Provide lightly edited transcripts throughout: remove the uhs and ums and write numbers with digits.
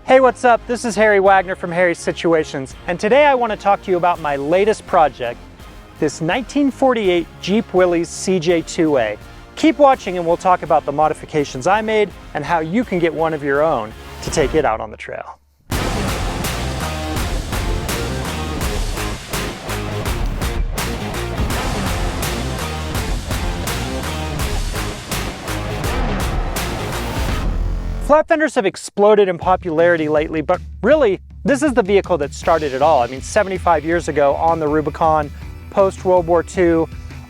Hey, what's up? This is Harry Wagner from Harry's Situations, and today I want to talk to you about my latest project, this 1948 Jeep Willys CJ2A. Keep watching and we'll talk about the modifications I made and how you can get one of your own to take it out on the trail. Flat fenders have exploded in popularity lately, but really, this is the vehicle that started it all. I mean, 75 years ago on the Rubicon, post-World War II.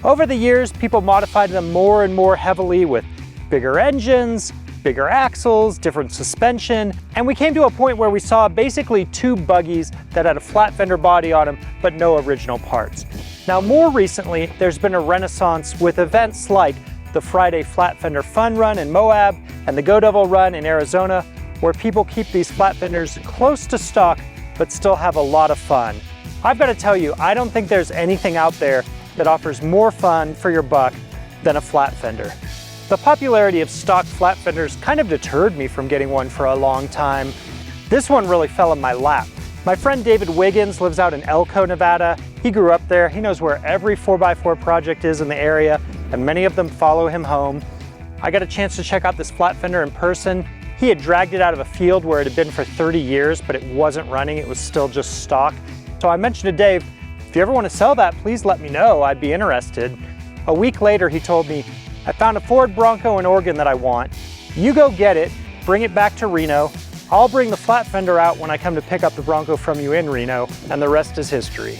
Over the years, people modified them more and more heavily with bigger engines, bigger axles, different suspension, and we came to a point where we saw basically two buggies that had a flat fender body on them, but no original parts. Now, more recently, there's been a renaissance with events like the Friday Flat Fender Fun Run in Moab and the Go Devil Run in Arizona, where people keep these flat fenders close to stock but still have a lot of fun. I've got to tell you, I don't think there's anything out there that offers more fun for your buck than a flat fender. The popularity of stock flat fenders kind of deterred me from getting one for a long time. This one really fell in my lap. My friend David Wiggins lives out in Elko, Nevada. He grew up there. He knows where every 4x4 project is in the area, and many of them follow him home. I got a chance to check out this flat fender in person. He had dragged it out of a field where it had been for 30 years, but it wasn't running. It was still just stock. So I mentioned to Dave, if you ever want to sell that, please let me know. I'd be interested. A week later, he told me, I found a Ford Bronco in Oregon that I want. You go get it, bring it back to Reno. I'll bring the flat fender out when I come to pick up the Bronco from you in Reno, and the rest is history.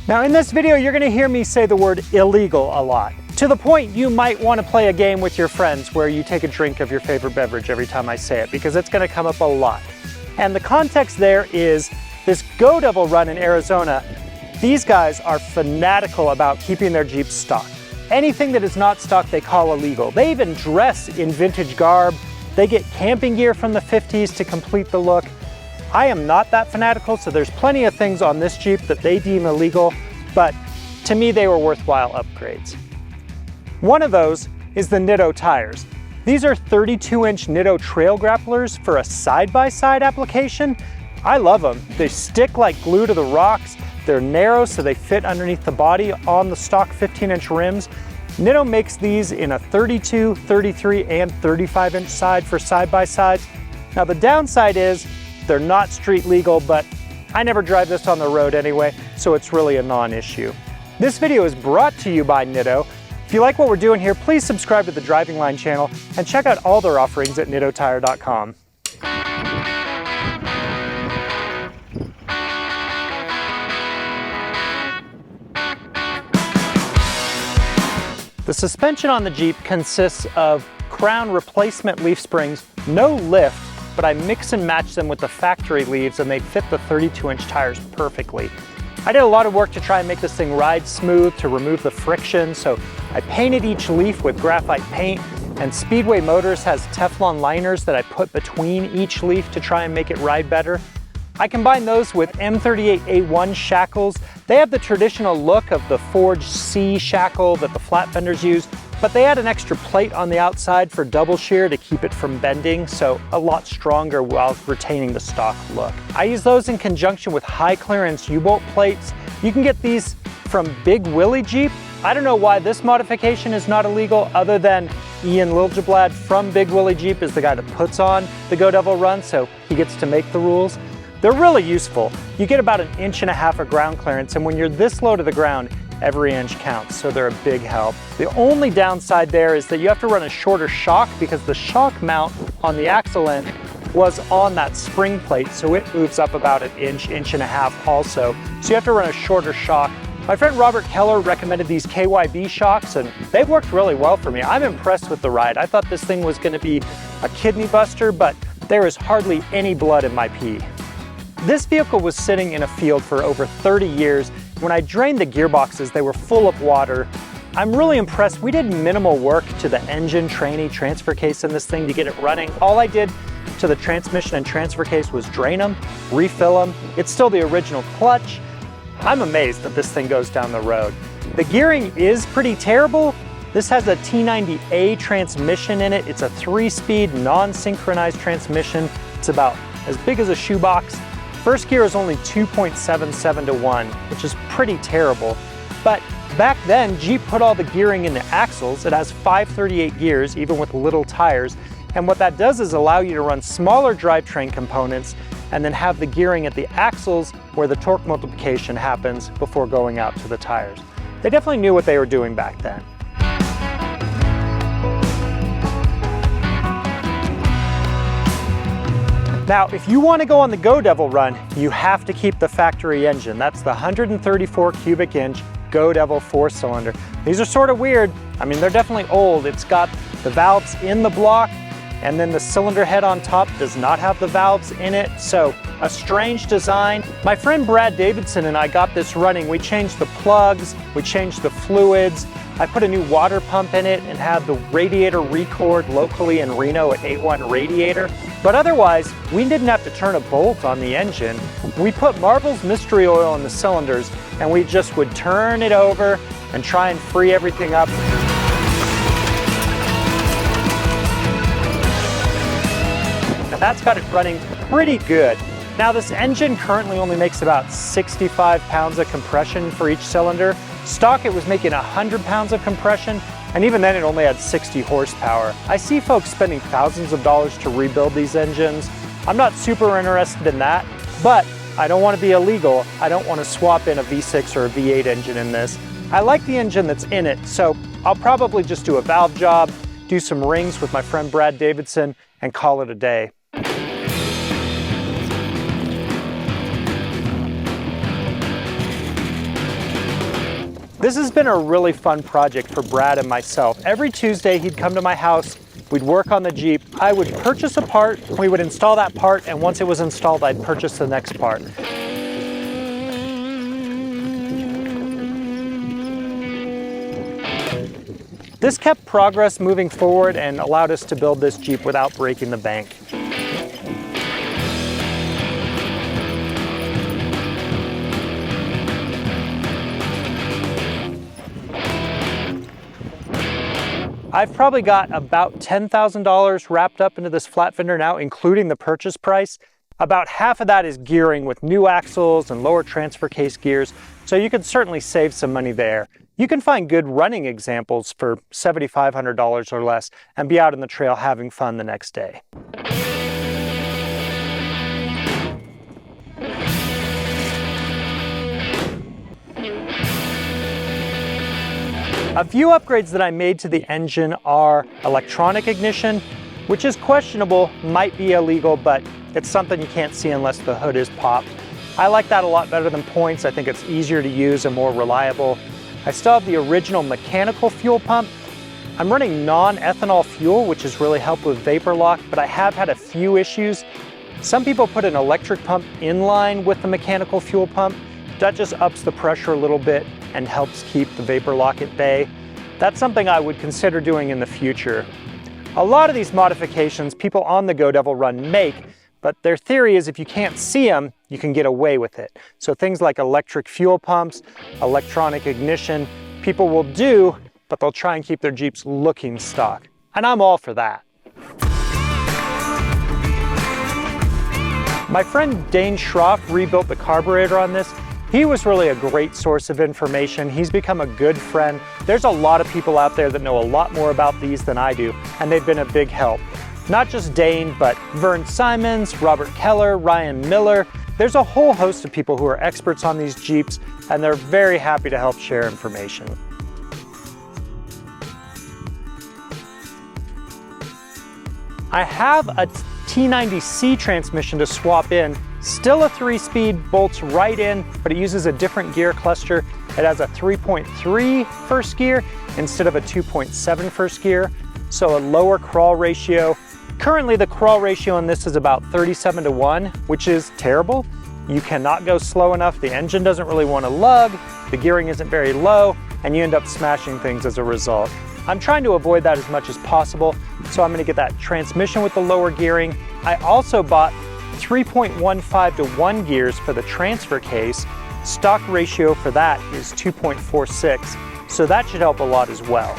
Now in this video, you're gonna hear me say the word illegal a lot, to the point you might wanna play a game with your friends where you take a drink of your favorite beverage every time I say it, because it's gonna come up a lot. And the context there is this Go Devil Run in Arizona. These guys are fanatical about keeping their Jeeps stock. Anything that is not stock they call illegal. They even dress in vintage garb. They get camping gear from the 50s to complete the look. I am not that fanatical, so there's plenty of things on this Jeep that they deem illegal, but to me they were worthwhile upgrades. One of those is the Nitto Tires. These are 32-inch Nitto Trail Grapplers for a side-by-side application. I love them. They stick like glue to the rocks. They're narrow so they fit underneath the body on the stock 15-inch rims. Nitto makes these in a 32, 33, and 35-inch side for side-by-sides. Now the downside is they're not street legal, but I never drive this on the road anyway, so it's really a non-issue. This video is brought to you by Nitto. If you like what we're doing here, please subscribe to the Driving Line channel and check out all their offerings at nittotire.com. The suspension on the Jeep consists of crown replacement leaf springs, no lift, but I mix and match them with the factory leaves and they fit the 32-inch tires perfectly. I did a lot of work to try and make this thing ride smooth to remove the friction, so I painted each leaf with graphite paint, and Speedway Motors has Teflon liners that I put between each leaf to try and make it ride better. I combine those with M38A1 shackles. They have the traditional look of the forged C shackle that the flat fenders use, but they add an extra plate on the outside for double shear to keep it from bending, so a lot stronger while retaining the stock look. I use those in conjunction with high clearance U-bolt plates. You can get these from Big Willie Jeep. I don't know why this modification is not illegal, other than Ian Liljeblad from Big Willie Jeep is the guy that puts on the Go Devil Run, so he gets to make the rules. They're really useful. You get about 1.5 inches of ground clearance, and when you're this low to the ground, every inch counts, so they're a big help. The only downside there is that you have to run a shorter shock because the shock mount on the axle end was on that spring plate, so it moves up about 1 inch, 1.5 inches also. So you have to run a shorter shock. My friend Robert Keller recommended these KYB shocks, and they've worked really well for me. I'm impressed with the ride. I thought this thing was gonna be a kidney buster, but there is hardly any blood in my pee. This vehicle was sitting in a field for over 30 years. When I drained the gearboxes, they were full of water. I'm really impressed. We did minimal work to the engine, tranny, transfer case in this thing to get it running. All I did to the transmission and transfer case was drain them, refill them. It's still the original clutch. I'm amazed that this thing goes down the road. The gearing is pretty terrible, This has a T90A transmission in it. It's a 3-speed, non-synchronized transmission. It's about as big as a shoebox. First gear is only 2.77 to 1, which is pretty terrible. But back then, Jeep put all the gearing in the axles. It has 538 gears, even with little tires. And what that does is allow you to run smaller drivetrain components and then have the gearing at the axles where the torque multiplication happens before going out to the tires. They definitely knew what they were doing back then. Now, if you want to go on the Go Devil run, you have to keep the factory engine. That's the 134 cubic inch Go Devil 4-cylinder. These are sort of weird. I mean, they're definitely old. It's got the valves in the block, and then the cylinder head on top does not have the valves in it. So a strange design. My friend Brad Davidson and I got this running. We changed the plugs, we changed the fluids. I put a new water pump in it and had the radiator record locally in Reno at 81 Radiator. But otherwise, we didn't have to turn a bolt on the engine. We put Marvel's mystery oil in the cylinders and we just would turn it over and try and free everything up. And that's got it running pretty good. Now this engine currently only makes about 65 pounds of compression for each cylinder. Stock it was making 100 pounds of compression, and even then it only had 60 horsepower. I see folks spending thousands of dollars to rebuild these engines. I'm not super interested in that, but I don't want to be illegal. I don't want to swap in a V6 or a V8 engine in this. I like the engine that's in it, so I'll probably just do a valve job, do some rings with my friend Brad Davidson, and call it a day. This has been a really fun project for Brad and myself. Every Tuesday he'd come to my house, we'd work on the Jeep, I would purchase a part, we would install that part, and once it was installed I'd purchase the next part. This kept progress moving forward and allowed us to build this Jeep without breaking the bank. I've probably got about $10,000 wrapped up into this flat fender now, including the purchase price. About half of that is gearing with new axles and lower transfer case gears, so you can certainly save some money there. You can find good running examples for $7,500 or less and be out in the trail having fun the next day. A few upgrades that I made to the engine are electronic ignition, which is questionable, might be illegal, but it's something you can't see unless the hood is popped. I like that a lot better than points. I think it's easier to use and more reliable. I still have the original mechanical fuel pump. I'm running non-ethanol fuel, which has really helped with vapor lock, but I have had a few issues. Some people put an electric pump in line with the mechanical fuel pump. That just ups the pressure a little bit and helps keep the vapor lock at bay. That's something I would consider doing in the future. A lot of these modifications people on the Go Devil run make, but their theory is if you can't see them, you can get away with it. So things like electric fuel pumps, electronic ignition, people will do, but they'll try and keep their Jeeps looking stock. And I'm all for that. My friend Dane Schroff rebuilt the carburetor on this. He was really a great source of information. He's become a good friend. There's a lot of people out there that know a lot more about these than I do, and they've been a big help. Not just Dane, but Vern Simons, Robert Keller, Ryan Miller. There's a whole host of people who are experts on these Jeeps, and they're very happy to help share information. I have a T90C transmission to swap in. Still a 3-speed, bolts right in, but it uses a different gear cluster. It has a 3.3 first gear instead of a 2.7 first gear, so a lower crawl ratio. Currently the crawl ratio on this is about 37 to 1, which is terrible. You cannot go slow enough, the engine doesn't really want to lug, the gearing isn't very low, and you end up smashing things as a result. I'm trying to avoid that as much as possible, so I'm going to get that transmission with the lower gearing. I also bought 3.15 to 1 gears for the transfer case. Stock ratio for that is 2.46, so that should help a lot as well.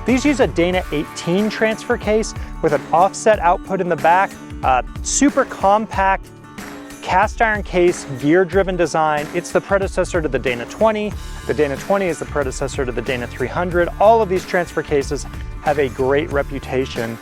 These use a Dana 18 transfer case with an offset output in the back, super compact cast iron case, gear-driven design. It's the predecessor to the Dana 20. The Dana 20 is the predecessor to the Dana 300. All of these transfer cases have a great reputation.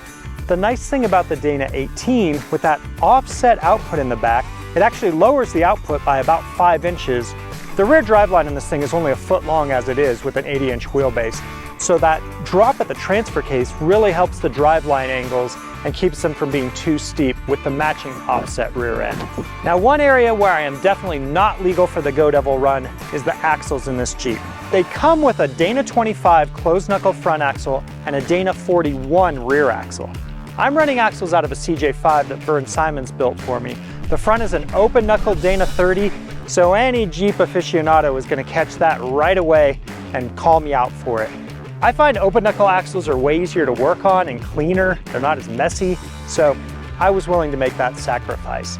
The nice thing about the Dana 18, with that offset output in the back, it actually lowers the output by about 5 inches. The rear driveline in this thing is only a foot long as it is with an 80-inch wheelbase. So that drop at the transfer case really helps the driveline angles and keeps them from being too steep with the matching offset rear end. Now, one area where I am definitely not legal for the Go Devil run is the axles in this Jeep. They come with a Dana 25 closed knuckle front axle and a Dana 41 rear axle. I'm running axles out of a CJ5 that Vern Simons built for me. The front is an open knuckle Dana 30, so any Jeep aficionado is going to catch that right away and call me out for it. I find open knuckle axles are way easier to work on and cleaner. They're not as messy, so I was willing to make that sacrifice.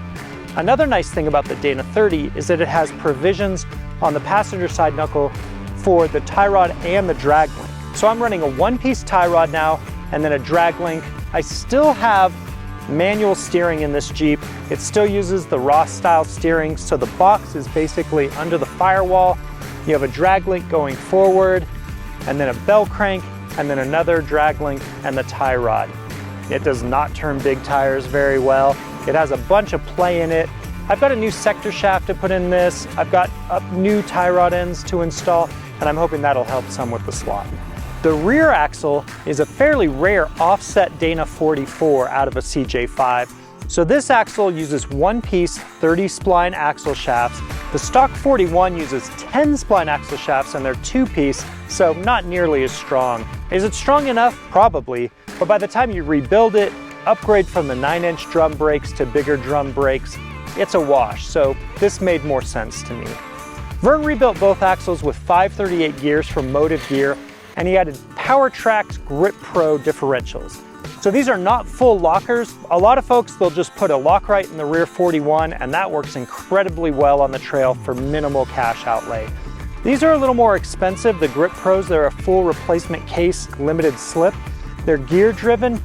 Another nice thing about the Dana 30 is that it has provisions on the passenger side knuckle for the tie rod and the drag link. So I'm running a one-piece tie rod now and then a drag link. I still have manual steering in this Jeep. It still uses the Ross style steering, so the box is basically under the firewall. You have a drag link going forward, and then a bell crank, and then another drag link and the tie rod. It does not turn big tires very well. It has a bunch of play in it. I've got a new sector shaft to put in this. I've got new tie rod ends to install, and I'm hoping that'll help some with the slot. The rear axle is a fairly rare offset Dana 44 out of a CJ5. So this axle uses one-piece 30 spline axle shafts. The stock 41 uses 10 spline axle shafts and they're two-piece, so not nearly as strong. Is it strong enough? Probably, but by the time you rebuild it, upgrade from the 9-inch drum brakes to bigger drum brakes, it's a wash, so this made more sense to me. Vern rebuilt both axles with 538 gears from Motive Gear, and he added PowerTrack's Grip Pro differentials. So these are not full lockers. A lot of folks, they'll just put a Lockrite in the rear 41, and that works incredibly well on the trail for minimal cash outlay. These are a little more expensive. The Grip Pros, they're a full replacement case, limited slip. They're gear driven.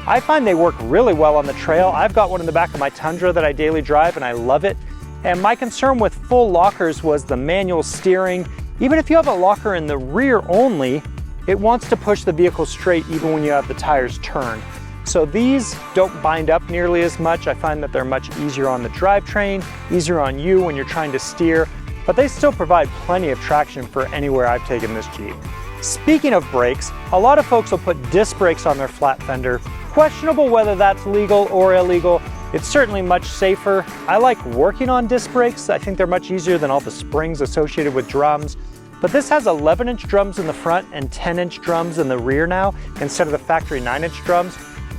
I find they work really well on the trail. I've got one in the back of my Tundra that I daily drive and I love it. And my concern with full lockers was the manual steering. Even if you have a locker in the rear only, it wants to push the vehicle straight even when you have the tires turned. So these don't bind up nearly as much. I find that they're much easier on the drivetrain, easier on you when you're trying to steer, but they still provide plenty of traction for anywhere I've taken this Jeep. Speaking of brakes, a lot of folks will put disc brakes on their flat fender. Questionable whether that's legal or illegal. It's certainly much safer. I like working on disc brakes. I think they're much easier than all the springs associated with drums. But this has 11-inch drums in the front and 10-inch drums in the rear now, instead of the factory 9-inch drums,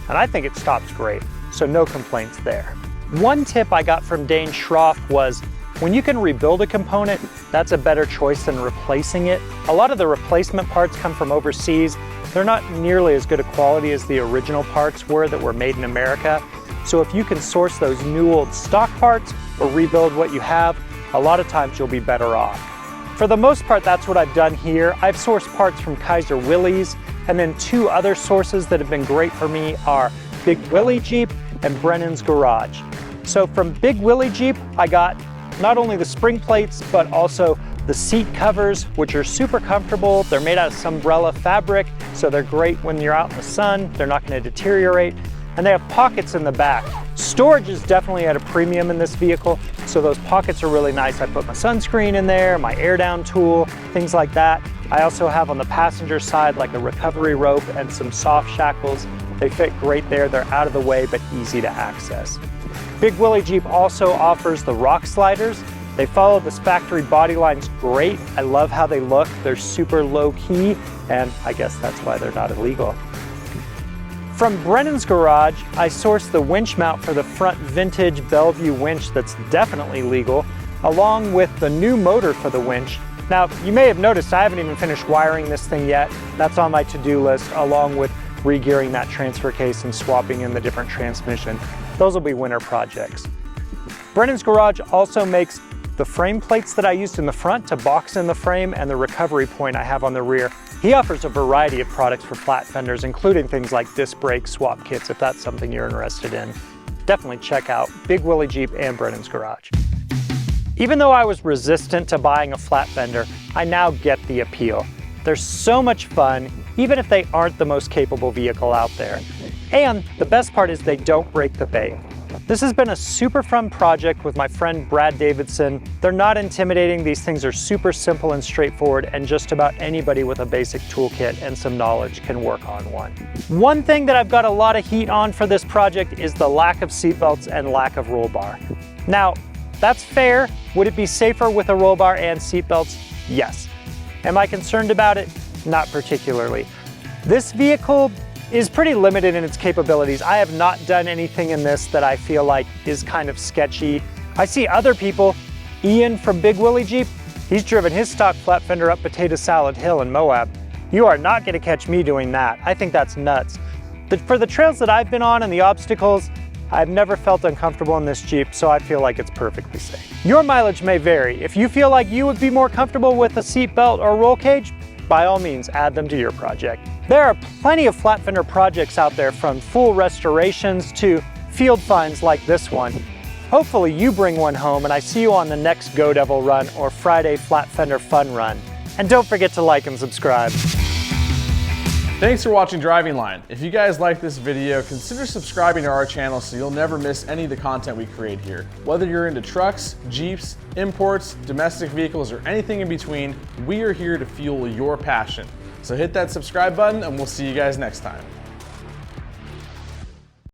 and I think it stops great, so no complaints there. One tip I got from Dane Schroff was, when you can rebuild a component, that's a better choice than replacing it. A lot of the replacement parts come from overseas. They're not nearly as good a quality as the original parts were that were made in America. So if you can source those new old stock parts or rebuild what you have, a lot of times you'll be better off. For the most part, that's what I've done here. I've sourced parts from Kaiser Willys, and then two other sources that have been great for me are Big Willie Jeep and Brennan's Garage. So from Big Willie Jeep, I got not only the spring plates, but also the seat covers, which are super comfortable. They're made out of Sunbrella fabric, so they're great when you're out in the sun. They're not going to deteriorate. And they have pockets in the back. Storage is definitely at a premium in this vehicle, so those pockets are really nice. I put my sunscreen in there, my air down tool, things like that. I also have on the passenger side like a recovery rope and some soft shackles. They fit great there. They're out of the way but easy to access. Big Willie Jeep also offers the rock sliders. They follow this factory body lines great. I love how they look. They're super low key, and I guess that's why they're not illegal. From Brennan's Garage, I sourced the winch mount for the front vintage Bellevue winch that's definitely legal, along with the new motor for the winch. Now, you may have noticed I haven't even finished wiring this thing yet. That's on my to-do list, along with re-gearing that transfer case and swapping in the different transmission. Those will be winter projects. Brennan's Garage also makes the frame plates that I used in the front to box in the frame and the recovery point I have on the rear. He offers a variety of products for flat fenders, including things like disc brake swap kits, if that's something you're interested in. Definitely check out Big Willie Jeep and Brennan's Garage. Even though I was resistant to buying a flat fender, I now get the appeal. They're so much fun, even if they aren't the most capable vehicle out there. And the best part is they don't break the bank. This has been a super fun project with my friend Brad Davidson. They're not intimidating, these things are super simple and straightforward, and just about anybody with a basic toolkit and some knowledge can work on one. One thing that I've got a lot of heat on for this project is the lack of seatbelts and lack of roll bar. Now, that's fair. Would it be safer with a roll bar and seatbelts? Yes. Am I concerned about it? Not particularly. This vehicle is pretty limited in its capabilities. I have not done anything in this that I feel like is kind of sketchy. I see other people, Ian from Big Willie Jeep, he's driven his stock flat fender up Potato Salad Hill in Moab. You are not gonna catch me doing that. I think that's nuts. But for the trails that I've been on and the obstacles, I've never felt uncomfortable in this Jeep, so I feel like it's perfectly safe. Your mileage may vary. If you feel like you would be more comfortable with a seat belt or roll cage, by all means, add them to your project. There are plenty of flat fender projects out there, from full restorations to field finds like this one. Hopefully you bring one home, and I see you on the next Go Devil run or Friday Flat Fender Fun Run. And don't forget to like and subscribe. Thanks for watching Driving Line. If you guys like this video, consider subscribing to our channel so you'll never miss any of the content we create here. Whether you're into trucks, Jeeps, imports, domestic vehicles, or anything in between, we are here to fuel your passion. So hit that subscribe button and we'll see you guys next time.